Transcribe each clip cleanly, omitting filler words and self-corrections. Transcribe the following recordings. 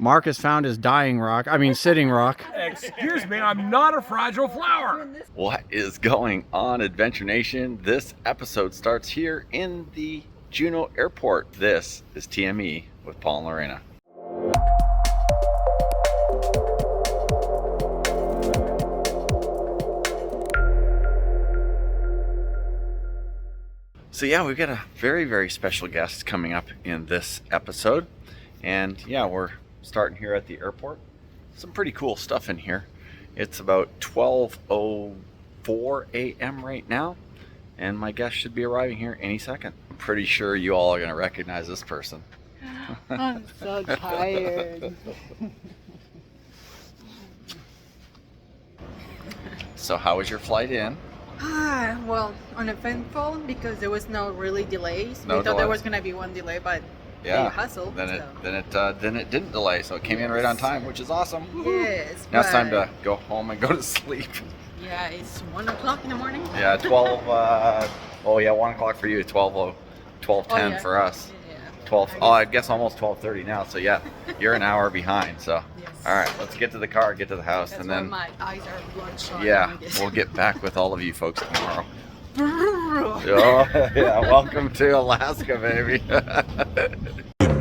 Mark has found his dying rock. I mean, sitting rock. Excuse me, I'm not a fragile flower. What is going on, Adventure Nation? This episode starts here in the Juneau Airport. This is TME with Paul and Lorena. So yeah, we've got a very, very special guest coming up in this episode. And yeah, we're starting here at the airport. Some pretty cool stuff in here. It's about 12:04 a.m. right now, and my guest should be arriving here any second. I'm pretty sure you all are going to recognize this person. I'm so tired. So how was your flight in? Well, uneventful because there was no really delays. No we thought there delays. was gonna be one delay, but Yeah, they hustled. then so. it didn't delay, so it came in right on time, which is awesome. Woo-hoo. Yes. Now it's time but- to go home and go to sleep. Yeah, it's 1 o'clock in the morning. Yeah, 12. 1 o'clock for you. 12:10 yeah. for us. Yeah. 12. Oh, I guess almost 12:30 now. So yeah, you're an hour behind. So Yes. all right, let's get to the car, get to the house, That's and why then my eyes are bloodshot. yeah, I guess. we'll get back with all of you folks tomorrow. Oh yeah, welcome to Alaska, baby.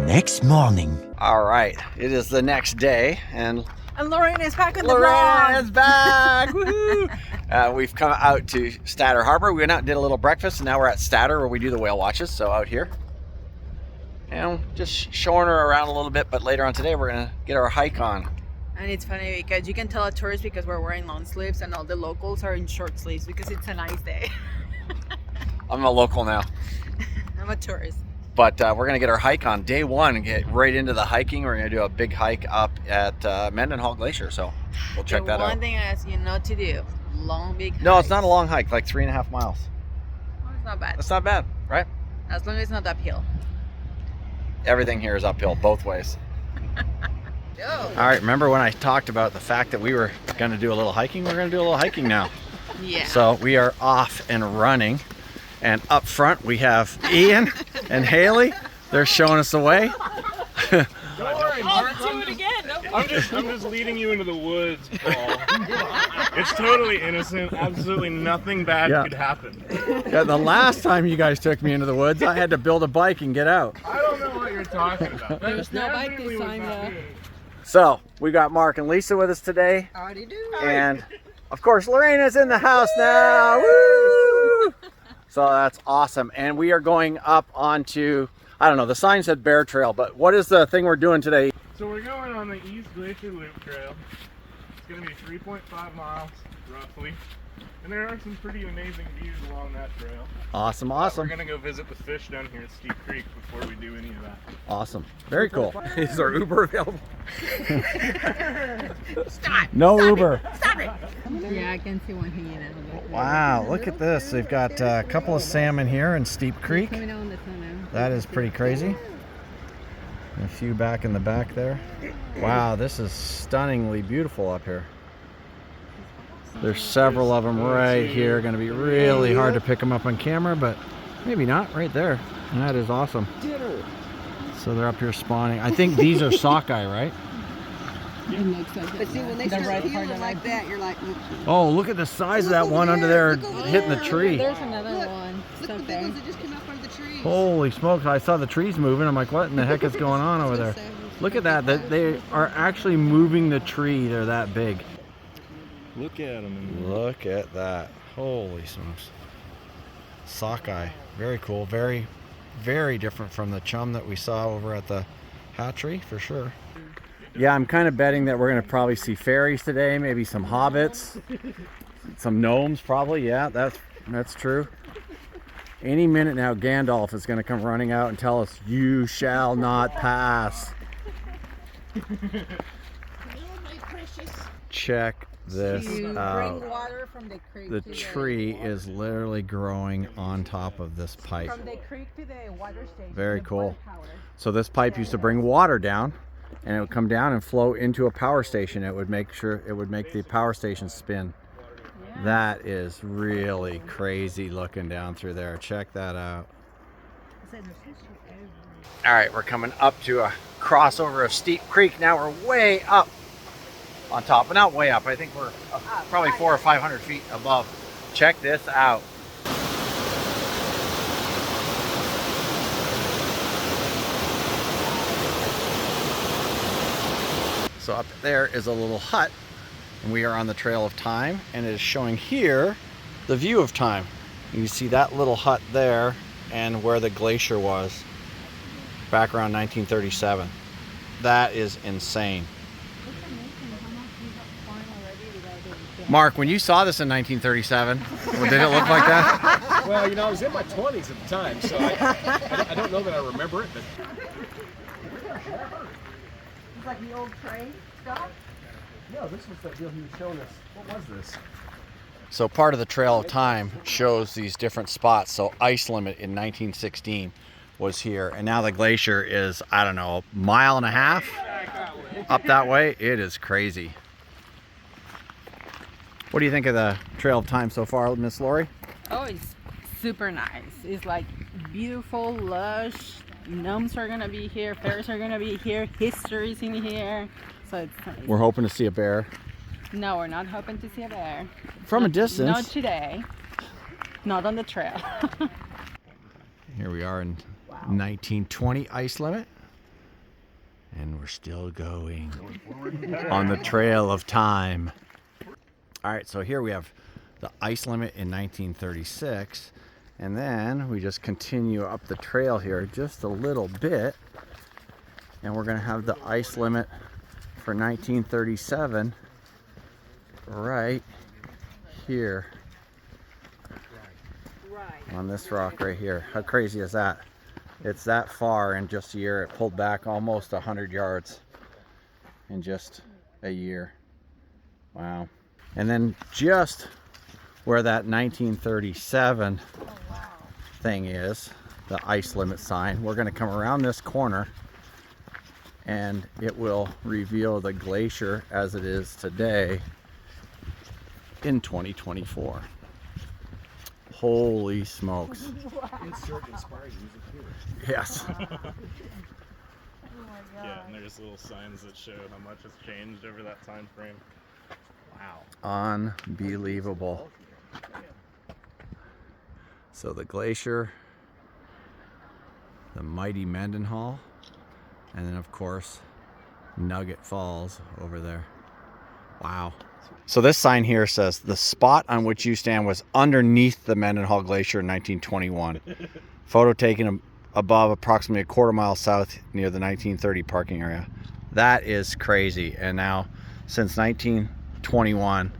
Next morning. All right, it is the next day, and And Lorena is back on the Lorena vlog. is back. Woohoo! We've come out to Statter Harbor. We went out and did a little breakfast, and now we're at Statter where we do the whale watches. So out here, and just showing her around a little bit. But later on today, we're gonna get our hike on. And it's funny because you can tell a tourist because we're wearing long sleeves and all the locals are in short sleeves because it's a nice day. I'm a local now, I'm a tourist. but we're gonna get our hike on day one and get right into the hiking. We're gonna do a big hike up at Mendenhall Glacier. So we'll check that One out. thing I ask you not to do, long big No, it's not hikes. a long hike, like 3.5 miles. Oh, it's not bad. That's not bad, right? As long as it's not uphill. Everything here is uphill both ways. All right, remember when I talked about the fact that we were going to do a little hiking? We're going to do a little hiking now. Yeah. So we are off and running. And up front, we have Ian and Haley. They're showing us the way. Don't worry, Mark. I'm just leading you into the woods, Paul. It's totally innocent. Absolutely nothing bad Yeah. could happen. Yeah, the last time you guys took me into the woods, I had to build a bike and get out. I don't know what you're talking about. There's no bike Definitely this was time, not though. me. So we got Mark and Lisa with us today. Howdy do. And of course, Lorena's in the house now. Woo! So that's awesome. And we are going up onto, I don't know, the sign said Bear Trail, but what is the thing we're doing today? So we're going on the East Glacier Loop Trail. It's going to be 3.5 miles, roughly. And there are some pretty amazing views along that trail. Awesome, We're awesome, going to go visit the fish down here at Steep Creek before we do any of that. awesome. Very cool. Is our Uber available? Stop. No Stop Uber. It. Stop it. Yeah, I can see one hanging out. Wow, look at this. They've got a couple of salmon here in Steep Creek. Coming out in the sun now. That is pretty crazy. And a few back in the back there. Wow, this is stunningly beautiful up here. There's several of them right here. Going to be really hard to pick them up on camera, but maybe not. Right there. That is awesome. So they're up here spawning. I think these are sockeye, right? It looks like But see, when they start peeling like that, you're like, Oh, look at the size of that Look one over under there. there Look over hitting the there. tree. There's another Look. one. look at the big ones that just came up out of the trees. Holy smokes, I saw the trees moving. I'm like, what in the heck is going on over there? Look at that. They are actually moving the tree. They're that big. Look at them. Look at that. Holy smokes. Sockeye. Very cool. Very, very different from the chum that we saw over at the hatchery, for sure. Yeah, I'm kind of betting that we're going to probably see fairies today, maybe some hobbits, some gnomes probably. Yeah, that's true. Any minute now, Gandalf is going to come running out and tell us, "You shall not pass." Check this out. Bring water from the creek. The to tree is literally growing on top of this pipe. From the creek to the water station. Very the cool. water tower. So this pipe used to bring water down, and it would come down and flow into a power station. It would make the power station spin. Yeah. That is really crazy looking down through there. Check that out. All right, we're coming up to a crossover of Steep Creek. Now we're way up on top, but not way up. I think we're probably 400 or 500 feet above. Check this out. So up there is a little hut, and we are on the Trail of Time, and it is showing here the view of Time. You see that little hut there and where the glacier was back around 1937. That is insane. Mark, when you saw this in 1937, did it look like that? Well, you know, I was in my 20s at the time, so I don't know that I remember it, but... It's like the old train stuff. No, this was the deal he was showing us. What was this? So part of the Trail of Time shows these different spots. So ice limit in 1916 was here, and now the glacier is, I don't know, a mile and a half up that way. It is crazy. What do you think of the Trail of Time so far, Miss Lori? Oh, it's super nice. It's like beautiful, lush. Gnomes are gonna be here, fairies are gonna be here, history's in here. So it's nice. We're hoping to see a bear. No, we're not hoping to see a bear. From a distance. Not today. Not on the trail. Here we are in 1920 ice limit. And we're still going on the Trail of Time. All right, so here we have the ice limit in 1936. And then we just continue up the trail here just a little bit. And we're gonna have the ice limit for 1937 right here on this rock right here. How crazy is that? It's that far in just a year. It pulled back almost 100 yards in just a year. Wow. And then just where that 1937 thing is, the ice limit sign, we're going to come around this corner and it will reveal the glacier as it is today in 2024. Holy smokes. Insert inspired music here. Yes. Yeah, and there's little signs that show how much has changed over that time frame. Wow. Unbelievable. So the glacier, the mighty Mendenhall, and then of course Nugget Falls over there. Wow. So this sign here says the spot on which you stand was underneath the Mendenhall Glacier in 1921. Photo taken above approximately a quarter mile south near the 1930 parking area. That is crazy. And now since 1921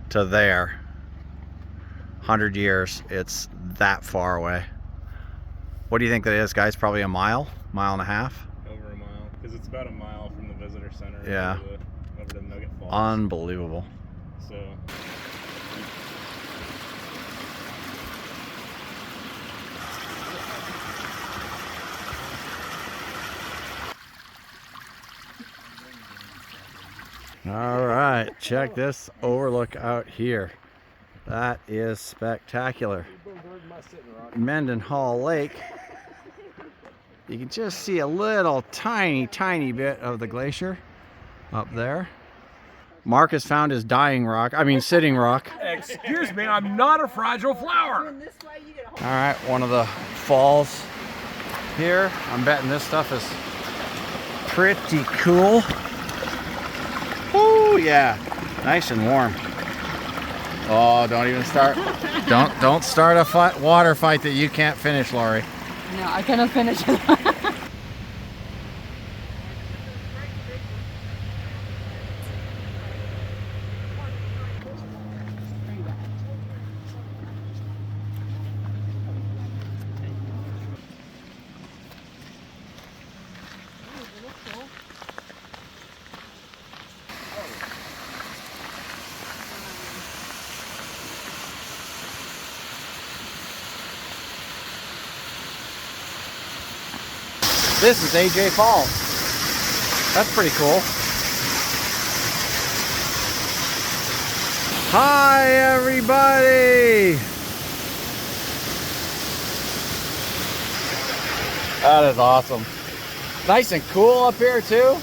to there, 100 years, it's that far away. What do you think that is, guys? Probably a mile and a half? Over a mile, because it's about a mile from the visitor center Yeah. over to Nugget Falls. Unbelievable. So All right, check this overlook out here. That is spectacular. Mendenhall Lake. You can just see a little tiny bit of the glacier up there. Mark has found his sitting rock. Excuse me, I'm not a fragile flower. All right, one of the falls here. I'm betting this stuff is pretty cool. Oh yeah, nice and warm. Oh, don't even start. Don't start a water fight that you can't finish, Lori. No, I cannot finish it. This is AJ Falls. That's pretty cool. Hi, everybody. That is awesome. Nice and cool up here too.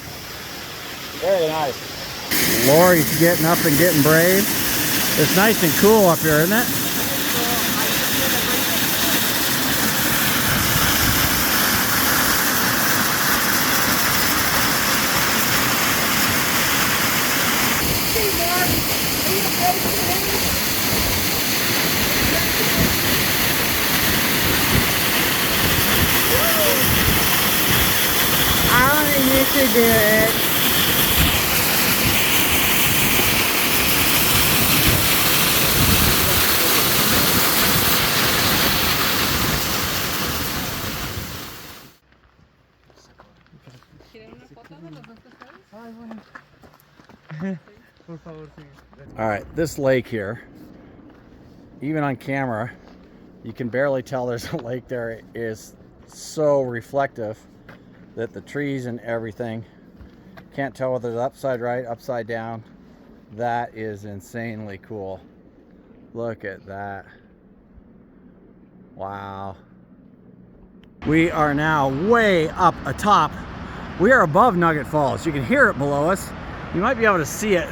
Very nice. Lori's getting up and getting brave. It's nice and cool up here, isn't it? I used to do it. All right, this lake here, even on camera, you can barely tell there's a lake there. It is so reflective that the trees and everything, can't tell whether it's upside right, upside down. That is insanely cool. Look at that. Wow. We are now way up atop. We are above Nugget Falls. You can hear it below us. You might be able to see it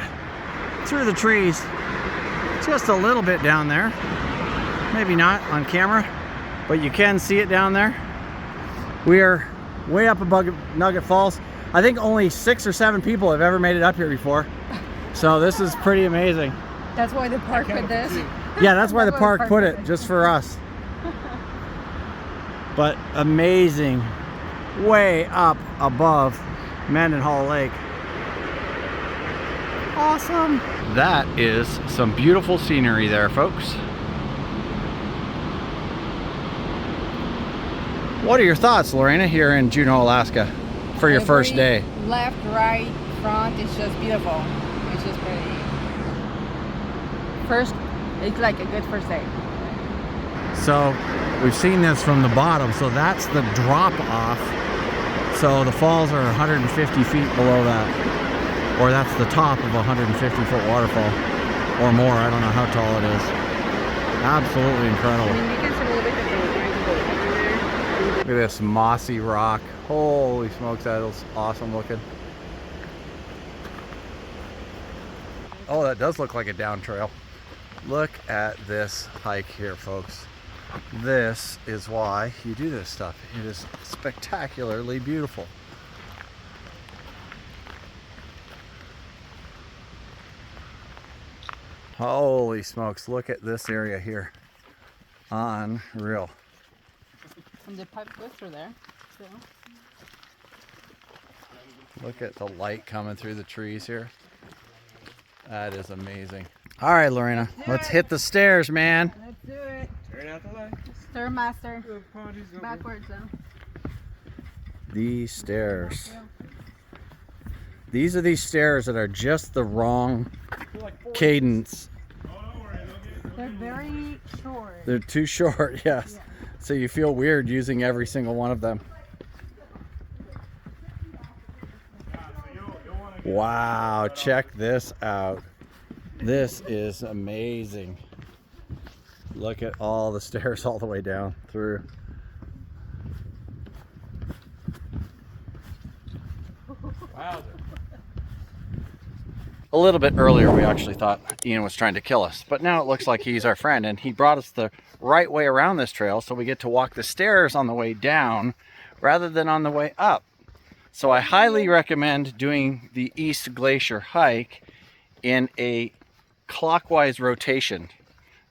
through the trees just a little bit down there. Maybe not on camera, but you can see it down there. We are way up above Nugget Falls. I think only 6 or 7 people have ever made it up here before. So this is pretty amazing. That's why the park put this. Yeah, that's why the park put it, just for us. But amazing, way up above Mendenhall Lake. Awesome. That is some beautiful scenery there, folks. What are your thoughts, Lorena, here in Juneau, Alaska for your first day? Left, right, front, it's just beautiful. It's just pretty. First, it's like a good first day. So we've seen this from the bottom, so that's the drop off. So the falls are 150 feet below that, or that's the top of a 150-foot waterfall or more. I don't know how tall it is. Absolutely incredible. I mean, you can see a little bit of the Look at this mossy rock. Holy smokes, that is awesome looking. Oh, that does look like a down trail. Look at this hike here, folks. This is why you do this stuff. It is spectacularly beautiful. Holy smokes, look at this area here. Unreal. And the pipe goes through there. So. Look at the light coming through the trees here. That is amazing. All right, Lorena, let's hit the stairs, man. Let's do it. Turn out the light. Stairmaster. Backwards though. These stairs. These are these stairs that are just the wrong cadence. They're very short. They're too short, yes. Yeah. So you feel weird using every single one of them. Wow, check this out. This is amazing. Look at all the stairs all the way down through. Wow. A little bit earlier we actually thought Ian was trying to kill us, but now it looks like he's our friend, and he brought us the right way around this trail, so we get to walk the stairs on the way down rather than on the way up. So I highly recommend doing the East Glacier hike in a clockwise rotation,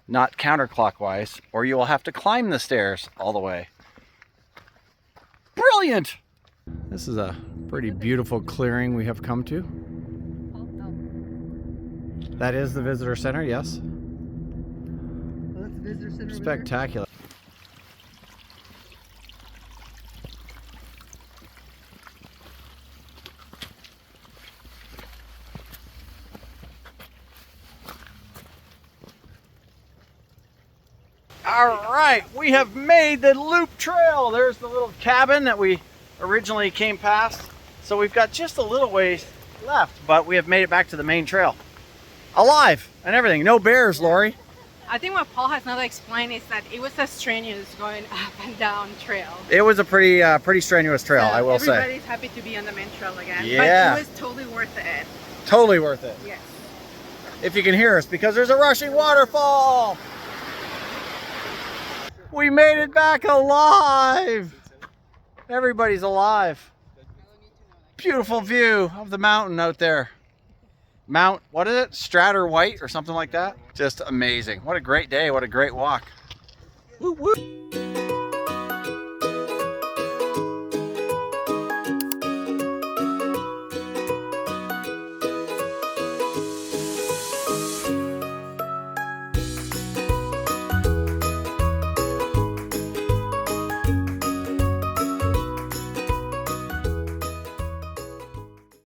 not counterclockwise, or you will have to climb the stairs all the way. Brilliant! This is a pretty beautiful clearing we have come to. That is the visitor center, yes. Well, that's the visitor center. Spectacular. All right, we have made the loop trail. There's the little cabin that we originally came past. So we've got just a little ways left, but we have made it back to the main trail. Alive and everything. No bears, Lori. I think what Paul has not explained is that it was a strenuous going up and down trail. It was a pretty strenuous trail, So I will say. everybody's happy to be on the main trail again. Yeah. But it was totally worth it. Totally worth it. Yes. If you can hear us, because there's a rushing waterfall. We made it back alive. Everybody's alive. Beautiful view of the mountain out there. Mount, what is it? Stratter White or something like that? Just amazing. What a great day. What a great walk. Woo woo.